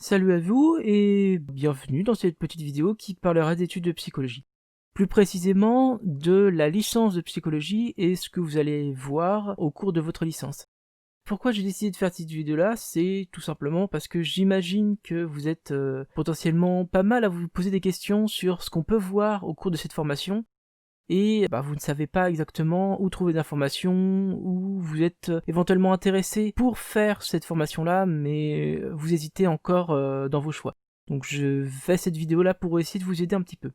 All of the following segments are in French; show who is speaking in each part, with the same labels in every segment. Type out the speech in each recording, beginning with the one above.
Speaker 1: Salut à vous et bienvenue dans cette petite vidéo qui parlera d'études de psychologie. Plus précisément de la licence de psychologie et ce que vous allez voir au cours de votre licence. Pourquoi j'ai décidé de faire cette vidéo-là, c'est tout simplement parce que j'imagine que vous êtes potentiellement pas mal à vous poser des questions sur ce qu'on peut voir au cours de cette formation, et vous ne savez pas exactement où trouver d'informations, ou vous êtes éventuellement intéressé pour faire cette formation-là, mais vous hésitez encore dans vos choix. Donc je fais cette vidéo-là pour essayer de vous aider un petit peu.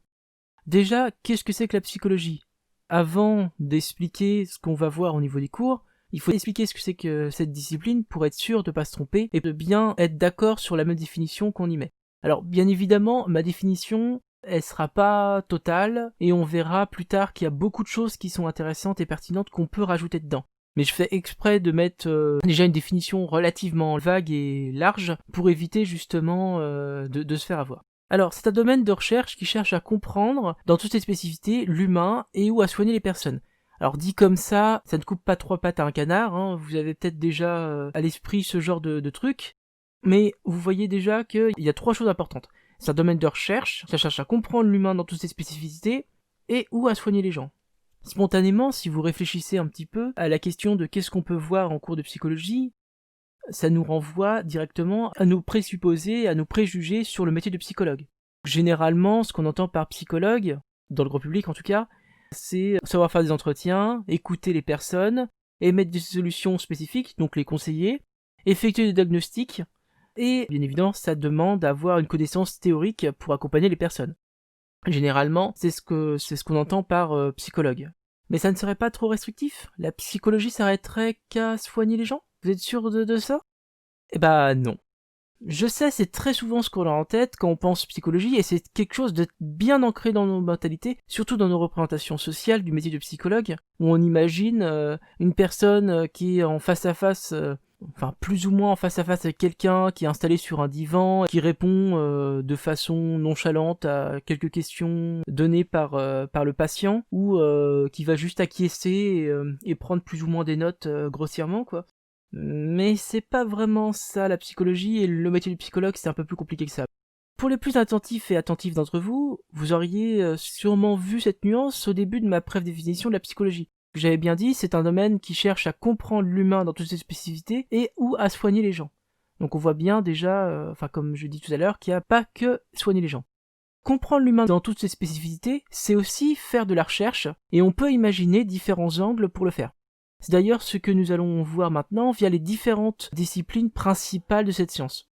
Speaker 1: Déjà, qu'est-ce que c'est que la psychologie ? Avant d'expliquer ce qu'on va voir au niveau des cours, il faut expliquer ce que c'est que cette discipline pour être sûr de ne pas se tromper et de bien être d'accord sur la même définition qu'on y met. Alors bien évidemment, ma définition, elle sera pas totale, et on verra plus tard qu'il y a beaucoup de choses qui sont intéressantes et pertinentes qu'on peut rajouter dedans. Mais je fais exprès de mettre déjà une définition relativement vague et large pour éviter justement de se faire avoir. Alors, c'est un domaine de recherche qui cherche à comprendre, dans toutes ses spécificités, l'humain et ou à soigner les personnes. Alors dit comme ça ne coupe pas trois pattes à un canard, hein. Vous avez peut-être déjà à l'esprit ce genre de truc, mais vous voyez déjà qu'il y a trois choses importantes. C'est un domaine de recherche, ça cherche à comprendre l'humain dans toutes ses spécificités, et ou à soigner les gens. Spontanément, si vous réfléchissez un petit peu à la question de qu'est-ce qu'on peut voir en cours de psychologie, ça nous renvoie directement à nos présupposés, à nos préjugés sur le métier de psychologue. Généralement, ce qu'on entend par psychologue, dans le grand public en tout cas, c'est savoir faire des entretiens, écouter les personnes, émettre des solutions spécifiques, donc les conseiller, effectuer des diagnostics, et bien évidemment, ça demande d'avoir une connaissance théorique pour accompagner les personnes. Généralement, c'est ce qu'on entend par psychologue. Mais ça ne serait pas trop restrictif ? La psychologie s'arrêterait qu'à soigner les gens ? Vous êtes sûr de ça ? Eh ben non. Je sais, c'est très souvent ce qu'on a en tête quand on pense psychologie, et c'est quelque chose de bien ancré dans nos mentalités, surtout dans nos représentations sociales du métier de psychologue, où on imagine une personne qui est en face à face, plus ou moins en face à face avec quelqu'un, qui est installé sur un divan, qui répond de façon nonchalante à quelques questions données par le patient, ou qui va juste acquiescer et prendre plus ou moins des notes grossièrement, quoi. Mais c'est pas vraiment ça la psychologie, et le métier du psychologue c'est un peu plus compliqué que ça. Pour les plus attentifs et attentifs d'entre vous, vous auriez sûrement vu cette nuance au début de ma brève définition de la psychologie. J'avais bien dit, c'est un domaine qui cherche à comprendre l'humain dans toutes ses spécificités et ou à soigner les gens. Donc on voit bien déjà, comme je dis tout à l'heure, qu'il n'y a pas que soigner les gens. Comprendre l'humain dans toutes ses spécificités, c'est aussi faire de la recherche, et on peut imaginer différents angles pour le faire. C'est d'ailleurs ce que nous allons voir maintenant via les différentes disciplines principales de cette science.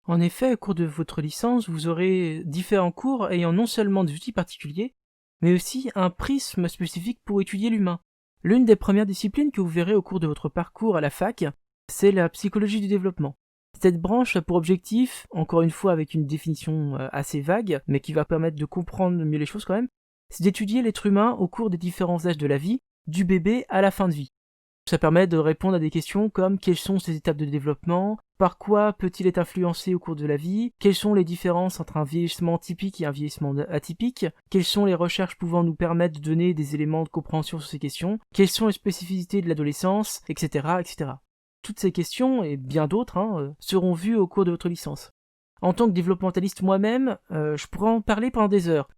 Speaker 1: En effet, au cours de votre licence, vous aurez différents cours ayant non seulement des outils particuliers, mais aussi un prisme spécifique pour étudier l'humain. L'une des premières disciplines que vous verrez au cours de votre parcours à la fac, c'est la psychologie du développement. Cette branche a pour objectif, encore une fois avec une définition assez vague, mais qui va permettre de comprendre mieux les choses quand même, c'est d'étudier l'être humain au cours des différents âges de la vie, du bébé à la fin de vie. Ça permet de répondre à des questions comme quelles sont ces étapes de développement, par quoi peut-il être influencé au cours de la vie, quelles sont les différences entre un vieillissement typique et un vieillissement atypique, quelles sont les recherches pouvant nous permettre de donner des éléments de compréhension sur ces questions, quelles sont les spécificités de l'adolescence, etc., etc. Toutes ces questions, et bien d'autres, seront vues au cours de votre licence. En tant que développementaliste moi-même, je pourrais en parler pendant des heures.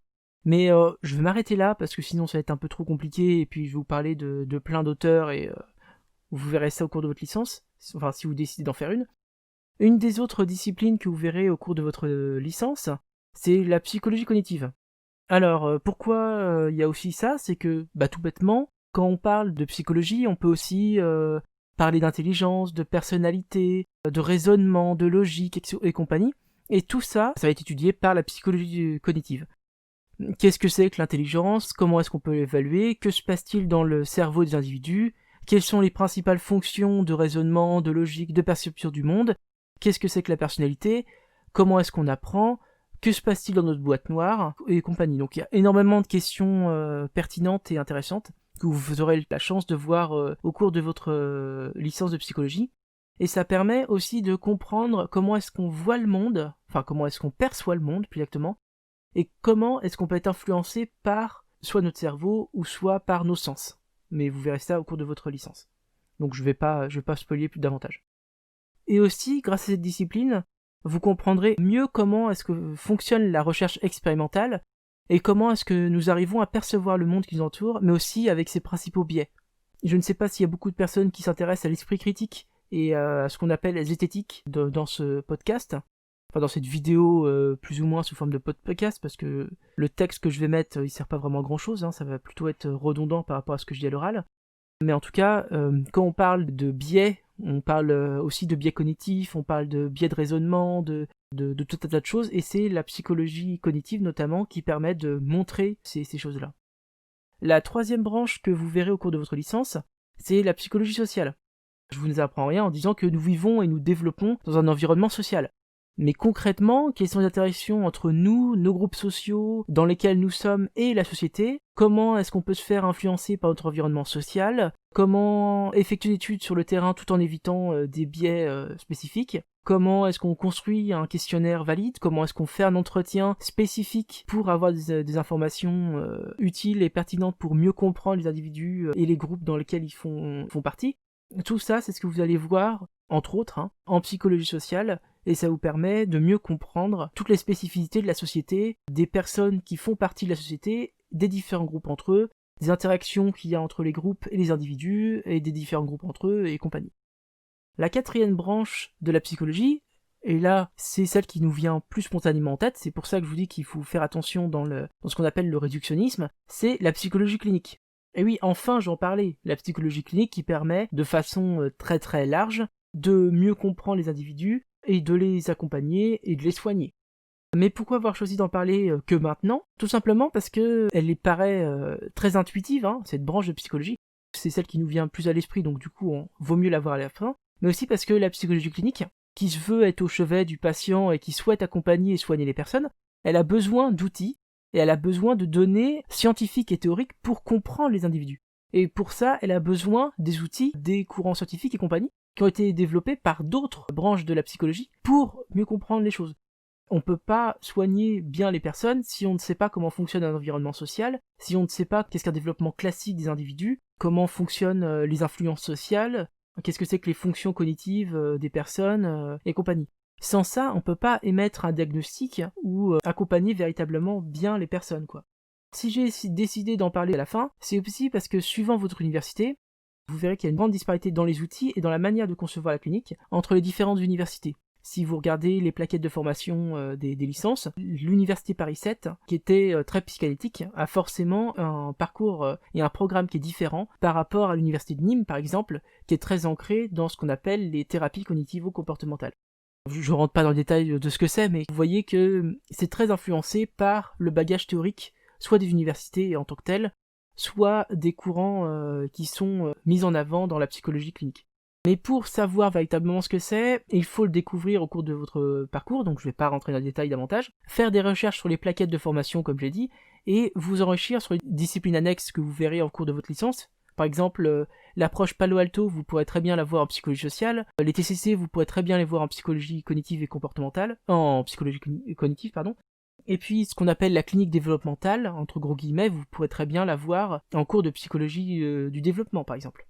Speaker 1: Mais je vais m'arrêter là, parce que sinon ça va être un peu trop compliqué, et puis je vais vous parler de plein d'auteurs, et vous verrez ça au cours de votre licence, si vous décidez d'en faire une. Une des autres disciplines que vous verrez au cours de votre licence, c'est la psychologie cognitive. Alors, pourquoi il y a aussi ça ? C'est que, tout bêtement, quand on parle de psychologie, on peut aussi parler d'intelligence, de personnalité, de raisonnement, de logique et compagnie, et tout ça, ça va être étudié par la psychologie cognitive. Qu'est-ce que c'est que l'intelligence ? Comment est-ce qu'on peut l'évaluer ? Que se passe-t-il dans le cerveau des individus ? Quelles sont les principales fonctions de raisonnement, de logique, de perception du monde ? Qu'est-ce que c'est que la personnalité ? Comment est-ce qu'on apprend ? Que se passe-t-il dans notre boîte noire ? Et compagnie. Donc il y a énormément de questions pertinentes et intéressantes que vous aurez la chance de voir au cours de votre licence de psychologie. Et ça permet aussi de comprendre comment est-ce qu'on voit le monde, comment est-ce qu'on perçoit le monde plus exactement, et comment est-ce qu'on peut être influencé par soit notre cerveau ou soit par nos sens. Mais vous verrez ça au cours de votre licence. Donc je vais pas spoiler plus davantage. Et aussi, grâce à cette discipline, vous comprendrez mieux comment est-ce que fonctionne la recherche expérimentale et comment est-ce que nous arrivons à percevoir le monde qui nous entoure, mais aussi avec ses principaux biais. Je ne sais pas s'il y a beaucoup de personnes qui s'intéressent à l'esprit critique et à ce qu'on appelle la zététique dans ce podcast, enfin dans cette vidéo plus ou moins sous forme de podcast, parce que le texte que je vais mettre, il sert pas vraiment à grand chose, ça va plutôt être redondant par rapport à ce que je dis à l'oral. Mais en tout cas, quand on parle de biais, on parle aussi de biais cognitifs, on parle de biais de raisonnement, de tout un tas de choses, et c'est la psychologie cognitive notamment qui permet de montrer ces choses-là. La troisième branche que vous verrez au cours de votre licence, c'est la psychologie sociale. Je vous apprends rien en disant que nous vivons et nous développons dans un environnement social. Mais concrètement, quelles sont les interactions entre nous, nos groupes sociaux, dans lesquels nous sommes, et la société? Comment est-ce qu'on peut se faire influencer par notre environnement social? Comment effectuer une étude sur le terrain tout en évitant des biais spécifiques? Comment est-ce qu'on construit un questionnaire valide? Comment est-ce qu'on fait un entretien spécifique pour avoir des informations utiles et pertinentes pour mieux comprendre les individus et les groupes dans lesquels ils font partie? Tout ça, c'est ce que vous allez voir, entre autres, en psychologie sociale, et ça vous permet de mieux comprendre toutes les spécificités de la société, des personnes qui font partie de la société, des différents groupes entre eux, des interactions qu'il y a entre les groupes et les individus, et des différents groupes entre eux, et compagnie. La quatrième branche de la psychologie, et là, c'est celle qui nous vient plus spontanément en tête, c'est pour ça que je vous dis qu'il faut faire attention dans ce qu'on appelle le réductionnisme, c'est la psychologie clinique. Et oui, enfin j'en parlais, la psychologie clinique qui permet, de façon très très large, de mieux comprendre les individus, et de les accompagner et de les soigner. Mais pourquoi avoir choisi d'en parler que maintenant? Tout simplement parce que elle les paraît très intuitive, cette branche de psychologie. C'est celle qui nous vient plus à l'esprit, donc du coup, vaut mieux la voir à la fin. Mais aussi parce que la psychologie clinique, qui se veut être au chevet du patient et qui souhaite accompagner et soigner les personnes, elle a besoin d'outils et elle a besoin de données scientifiques et théoriques pour comprendre les individus. Et pour ça, elle a besoin des outils, des courants scientifiques et compagnie, qui ont été développés par d'autres branches de la psychologie pour mieux comprendre les choses. On ne peut pas soigner bien les personnes si on ne sait pas comment fonctionne un environnement social, si on ne sait pas qu'est-ce qu'un développement classique des individus, comment fonctionnent les influences sociales, qu'est-ce que c'est que les fonctions cognitives des personnes et compagnie. Sans ça, on ne peut pas émettre un diagnostic ou accompagner véritablement bien les personnes, quoi. Si j'ai décidé d'en parler à la fin, c'est aussi parce que suivant votre université, vous verrez qu'il y a une grande disparité dans les outils et dans la manière de concevoir la clinique entre les différentes universités. Si vous regardez les plaquettes de formation des licences, l'université Paris 7, qui était très psychanalytique, a forcément un parcours et un programme qui est différent par rapport à l'université de Nîmes, par exemple, qui est très ancré dans ce qu'on appelle les thérapies cognitivo-comportementales. Je rentre pas dans le détail de ce que c'est, mais vous voyez que c'est très influencé par le bagage théorique, soit des universités en tant que telles, soit des courants qui sont mis en avant dans la psychologie clinique. Mais pour savoir véritablement ce que c'est, il faut le découvrir au cours de votre parcours, donc je ne vais pas rentrer dans le détail davantage, faire des recherches sur les plaquettes de formation, comme j'ai dit, et vous enrichir sur les disciplines annexes que vous verrez au cours de votre licence. Par exemple, l'approche Palo Alto, vous pourrez très bien la voir en psychologie sociale, les TCC, vous pourrez très bien les voir en psychologie cognitive et comportementale, en psychologie cognitive, pardon. Et puis, ce qu'on appelle la clinique développementale, entre gros guillemets, vous pourrez très bien la voir en cours de psychologie du développement, par exemple.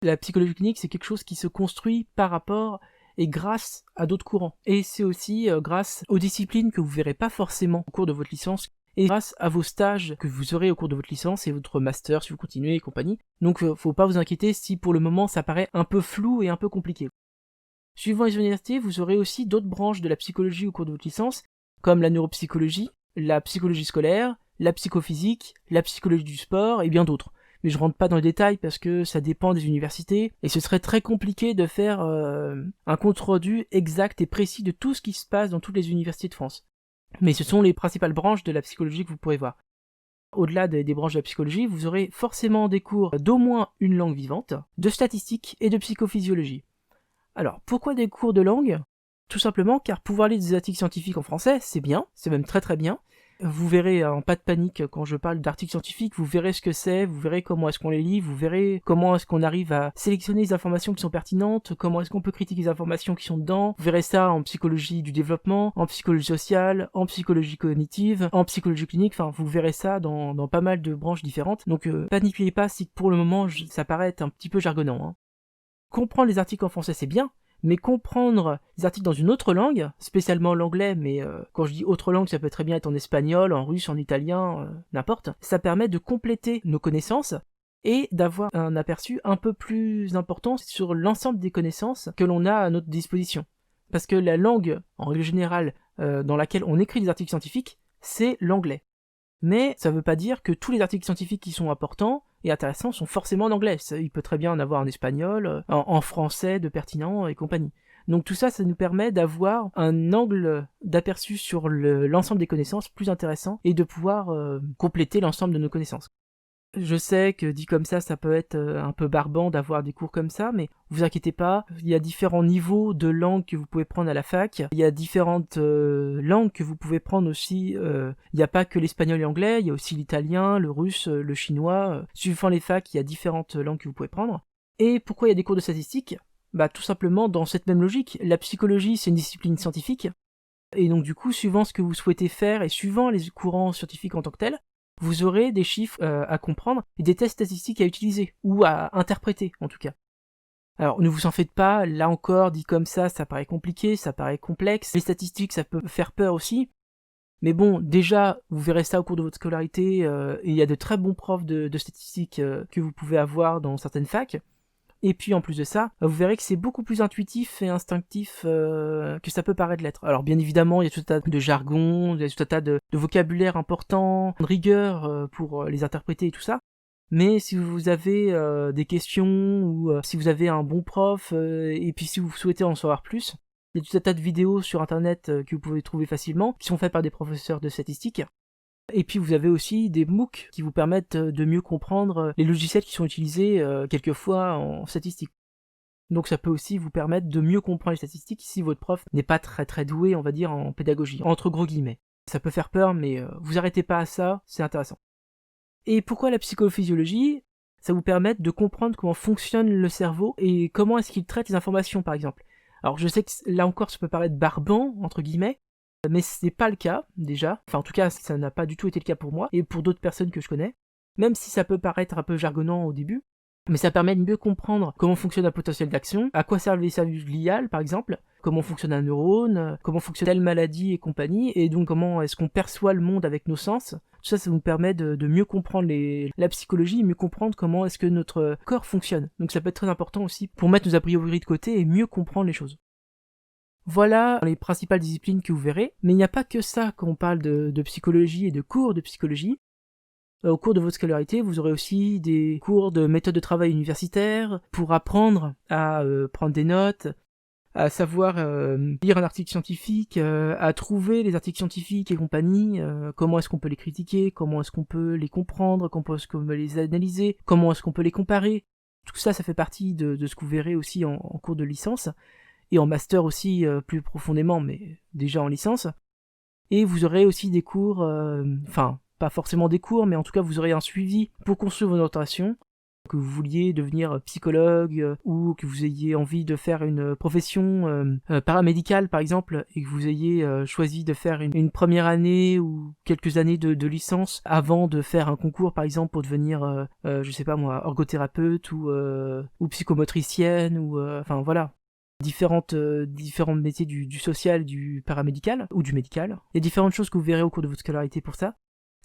Speaker 1: La psychologie clinique, c'est quelque chose qui se construit par rapport et grâce à d'autres courants. Et c'est aussi grâce aux disciplines que vous verrez pas forcément au cours de votre licence, et grâce à vos stages que vous aurez au cours de votre licence et votre master si vous continuez et compagnie. Donc faut pas vous inquiéter si pour le moment ça paraît un peu flou et un peu compliqué. Suivant les universités, vous aurez aussi d'autres branches de la psychologie au cours de votre licence, comme la neuropsychologie, la psychologie scolaire, la psychophysique, la psychologie du sport et bien d'autres. Mais je rentre pas dans le détail parce que ça dépend des universités et ce serait très compliqué de faire un compte-rendu exact et précis de tout ce qui se passe dans toutes les universités de France. Mais ce sont les principales branches de la psychologie que vous pourrez voir. Au-delà des branches de la psychologie, vous aurez forcément des cours d'au moins une langue vivante, de statistique et de psychophysiologie. Alors, pourquoi des cours de langue ? Tout simplement car pouvoir lire des articles scientifiques en français, c'est bien, c'est même très très bien. Vous verrez, pas de panique quand je parle d'articles scientifiques, vous verrez ce que c'est, vous verrez comment est-ce qu'on les lit, vous verrez comment est-ce qu'on arrive à sélectionner les informations qui sont pertinentes, comment est-ce qu'on peut critiquer les informations qui sont dedans. Vous verrez ça en psychologie du développement, en psychologie sociale, en psychologie cognitive, en psychologie clinique, enfin vous verrez ça dans pas mal de branches différentes. Donc paniquez pas si pour le moment ça paraît être un petit peu jargonnant. Comprendre les articles en français c'est bien, Mais comprendre les articles dans une autre langue, spécialement l'anglais, mais quand je dis autre langue, ça peut très bien être en espagnol, en russe, en italien, n'importe, ça permet de compléter nos connaissances et d'avoir un aperçu un peu plus important sur l'ensemble des connaissances que l'on a à notre disposition. Parce que la langue, en règle générale, dans laquelle on écrit des articles scientifiques, c'est l'anglais. Mais ça ne veut pas dire que tous les articles scientifiques qui sont importants et intéressants sont forcément en anglais. Il peut très bien en avoir en espagnol, en français de pertinent et compagnie. Donc tout ça, ça nous permet d'avoir un angle d'aperçu sur l'ensemble des connaissances plus intéressant et de pouvoir compléter l'ensemble de nos connaissances. Je sais que dit comme ça peut être un peu barbant d'avoir des cours comme ça, mais vous inquiétez pas, il y a différents niveaux de langues que vous pouvez prendre à la fac, il y a différentes langues que vous pouvez prendre aussi, il n'y a pas que l'espagnol et l'anglais, il y a aussi l'italien, le russe, le chinois, suivant les facs, il y a différentes langues que vous pouvez prendre. Et pourquoi il y a des cours de statistique ? Bah tout simplement dans cette même logique, la psychologie c'est une discipline scientifique, et donc du coup suivant ce que vous souhaitez faire et suivant les courants scientifiques en tant que tels, vous aurez des chiffres à comprendre et des tests statistiques à utiliser, ou à interpréter en tout cas. Alors ne vous en faites pas, là encore, dit comme ça paraît compliqué, ça paraît complexe, les statistiques ça peut faire peur aussi, mais bon, déjà, vous verrez ça au cours de votre scolarité, et il y a de très bons profs de statistiques que vous pouvez avoir dans certaines facs. Et puis en plus de ça, vous verrez que c'est beaucoup plus intuitif et instinctif que ça peut paraître l'être. Alors bien évidemment, il y a tout un tas de jargon, il y a tout un tas de vocabulaire important, de rigueur pour les interpréter et tout ça. Mais si vous avez des questions ou si vous avez un bon prof et puis si vous souhaitez en savoir plus, il y a tout un tas de vidéos sur internet que vous pouvez trouver facilement, qui sont faites par des professeurs de statistique. Et puis vous avez aussi des MOOC qui vous permettent de mieux comprendre les logiciels qui sont utilisés quelquefois en statistique. Donc ça peut aussi vous permettre de mieux comprendre les statistiques si votre prof n'est pas très doué, on va dire, en pédagogie, entre gros guillemets. Ça peut faire peur, mais vous arrêtez pas à ça, c'est intéressant. Et pourquoi la psychophysiologie ? Ça vous permet de comprendre comment fonctionne le cerveau et comment est-ce qu'il traite les informations, par exemple. Alors je sais que là encore ça peut paraître barbant, entre guillemets, mais c'est pas le cas, déjà. Enfin, en tout cas, ça n'a pas du tout été le cas pour moi, et pour d'autres personnes que je connais. Même si ça peut paraître un peu jargonnant au début, mais ça permet de mieux comprendre comment fonctionne un potentiel d'action, à quoi servent les cellules gliales, par exemple, comment fonctionne un neurone, comment fonctionne telle maladie et compagnie, et donc comment est-ce qu'on perçoit le monde avec nos sens. Tout ça, ça nous permet de mieux comprendre la psychologie, et mieux comprendre comment est-ce que notre corps fonctionne. Donc ça peut être très important aussi pour mettre nos a priori de côté et mieux comprendre les choses. Voilà les principales disciplines que vous verrez, mais il n'y a pas que ça quand on parle de psychologie et de cours de psychologie. Au cours de votre scolarité, vous aurez aussi des cours de méthode de travail universitaire pour apprendre à prendre des notes, à savoir lire un article scientifique, à trouver les articles scientifiques et compagnie, comment est-ce qu'on peut les critiquer, comment est-ce qu'on peut les comprendre, comment est-ce qu'on peut les analyser, comment est-ce qu'on peut les comparer. Tout ça, ça fait partie de ce que vous verrez aussi en cours de licence. Et en master aussi plus profondément, mais déjà en licence. Et vous aurez aussi des cours, enfin, pas forcément des cours, mais en tout cas vous aurez un suivi pour construire vos orientations, que vous vouliez devenir psychologue ou que vous ayez envie de faire une profession paramédicale par exemple, et que vous ayez choisi de faire une première année ou quelques années de licence avant de faire un concours par exemple pour devenir, je sais pas moi, ergothérapeute ou psychomotricienne, ou enfin voilà. Différents métiers du social, du paramédical ou du médical. Il y a différentes choses que vous verrez au cours de votre scolarité pour ça.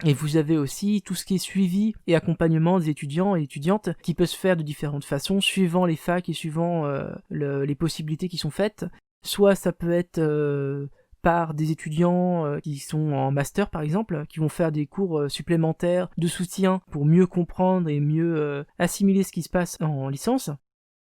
Speaker 1: Et vous avez aussi tout ce qui est suivi et accompagnement des étudiants et étudiantes qui peut se faire de différentes façons suivant les facs et suivant les possibilités qui sont faites. Soit ça peut être par des étudiants qui sont en master par exemple, qui vont faire des cours supplémentaires de soutien pour mieux comprendre et mieux assimiler ce qui se passe en licence.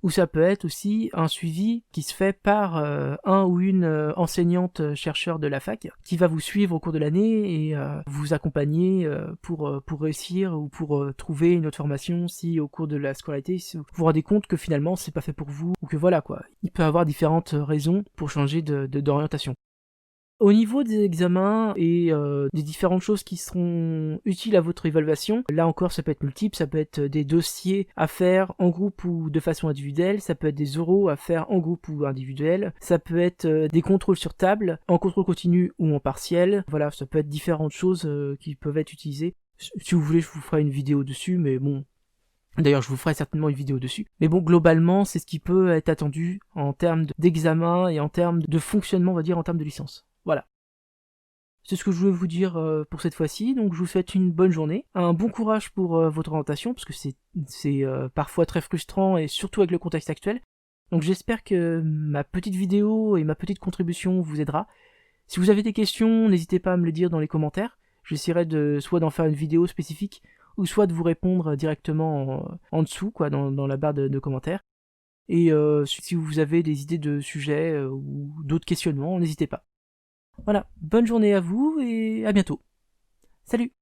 Speaker 1: Ou ça peut être aussi un suivi qui se fait par un ou une enseignante chercheur de la fac qui va vous suivre au cours de l'année et vous accompagner pour réussir ou pour trouver une autre formation si au cours de la scolarité vous vous rendez compte que finalement c'est pas fait pour vous ou que voilà quoi. Il peut y avoir différentes raisons pour changer d'orientation. Au niveau des examens et des différentes choses qui seront utiles à votre évaluation, là encore ça peut être multiple, ça peut être des dossiers à faire en groupe ou de façon individuelle, ça peut être des oraux à faire en groupe ou individuel, ça peut être des contrôles sur table, en contrôle continu ou en partiel, voilà, ça peut être différentes choses qui peuvent être utilisées. Si vous voulez je vous ferai une vidéo dessus, mais bon, D'ailleurs, je vous ferai certainement une vidéo dessus. Mais bon, globalement, c'est ce qui peut être attendu en termes d'examen et en termes de fonctionnement, on va dire, en termes de licence. Voilà. C'est ce que je voulais vous dire pour cette fois-ci. Donc, je vous souhaite une bonne journée, un bon courage pour votre orientation, parce que c'est parfois très frustrant, et surtout avec le contexte actuel. Donc, j'espère que ma petite vidéo et ma petite contribution vous aidera. Si vous avez des questions, n'hésitez pas à me le dire dans les commentaires. J'essaierai soit d'en faire une vidéo spécifique, ou soit de vous répondre directement en dessous, quoi, dans la barre de commentaires. Et si vous avez des idées de sujets ou d'autres questionnements, n'hésitez pas. Voilà, bonne journée à vous et à bientôt. Salut!